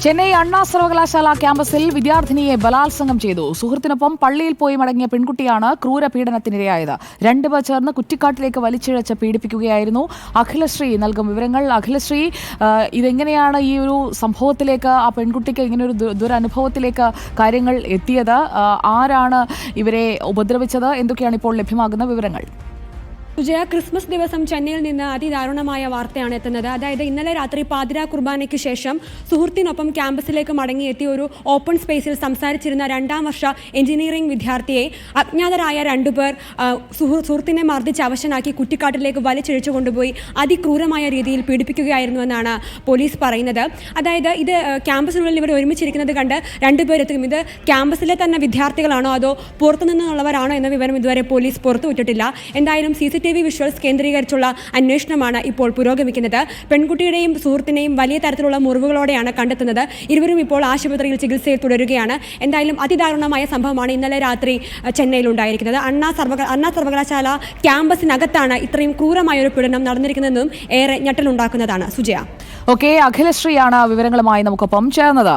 ചെന്നൈ അണ്ണാ സർവകലാശാല ക്യാമ്പസിൽ വിദ്യാർത്ഥിനിയെ ബലാത്സംഗം ചെയ്തു. സുഹൃത്തിനൊപ്പം പള്ളിയിൽ പോയി മടങ്ങിയ പെൺകുട്ടിയാണ് ക്രൂരപീഡനത്തിനിരയായത്. രണ്ടുപേർ ചേർന്ന് കുറ്റിക്കാട്ടിലേക്ക് വലിച്ചിഴച്ച് പീഡിപ്പിക്കുകയായിരുന്നു. അഖിലശ്രീ നൽകും വിവരങ്ങൾ. അഖിലശ്രീ, ഇതെങ്ങനെയാണ് ഈ ഒരു സംഭവത്തിലേക്ക്, ആ പെൺകുട്ടിക്ക് ഇങ്ങനൊരു ദുരനുഭവത്തിലേക്ക് കാര്യങ്ങൾ എത്തിയത്? ആരാണ് ഇവരെ ഉപദ്രവിച്ചത്? എന്തൊക്കെയാണ് ഇപ്പോൾ ലഭ്യമാകുന്ന വിവരങ്ങൾ? സുജയ, ക്രിസ്മസ് ദിവസം ചെന്നൈയിൽ നിന്ന് അതിദാരുണമായ വാർത്തയാണ് എത്തുന്നത്. അതായത് ഇന്നലെ രാത്രി പാതിരാ കുർബാനയ്ക്ക് ശേഷം സുഹൃത്തിനൊപ്പം ക്യാമ്പസിലേക്ക് മടങ്ങിയെത്തി ഒരു ഓപ്പൺ സ്പേസിൽ സംസാരിച്ചിരുന്ന 2ാം വർഷ എഞ്ചിനീയറിംഗ് വിദ്യാർത്ഥിയെ അജ്ഞാതരായ രണ്ടുപേർ സുഹൃത്തിനെ മർദ്ദിച്ച് അവശനാക്കി കുറ്റിക്കാട്ടിലേക്ക് വലിച്ചിഴച്ചു കൊണ്ടുപോയി അതിക്രൂരമായ രീതിയിൽ പീഡിപ്പിക്കുകയായിരുന്നുവെന്നാണ് പോലീസ് പറയുന്നത്. അതായത് ഇത് ക്യാമ്പസിനുള്ളിൽ ഇവർ ഒരുമിച്ചിരിക്കുന്നത് കണ്ട് രണ്ടുപേരെത്തും. ഇത് ക്യാമ്പസിലെ തന്നെ വിദ്യാർത്ഥികളാണോ അതോ പുറത്തുനിന്നുള്ളവരാണോ എന്ന വിവരം ഇതുവരെ പോലീസ് പുറത്തുവിട്ടിട്ടില്ല. എന്തായാലും CCTV വിഷ്വൽസ് കേന്ദ്രീകരിച്ചുള്ള അന്വേഷണമാണ് ഇപ്പോൾ പുരോഗമിക്കുന്നത്. പെൺകുട്ടിയുടെയും സുഹൃത്തിനെയും വലിയ തരത്തിലുള്ള മുറിവുകളോടെയാണ് കണ്ടെത്തുന്നത്. ഇരുവരും ഇപ്പോൾ ആശുപത്രിയിൽ ചികിത്സയിൽ തുടരുകയാണ്. എന്തായാലും അതിദാരുണമായ സംഭവമാണ് ഇന്നലെ രാത്രി ചെന്നൈയിൽ ഉണ്ടായിരിക്കുന്നത്. അണ്ണാ സർവകലാശാല ക്യാമ്പസിനകത്താണ് ഇത്രയും ക്രൂരമായ ഒരു പീഡനം നടന്നിരിക്കുന്നതെന്നും ഏറെ ഞെട്ടലുണ്ടാക്കുന്നതാണ്. സുജയ. ഓക്കെ, അഖിലശ്രീയാണ് വിവരങ്ങളുമായി നമുക്കൊപ്പം ചേർന്നത്.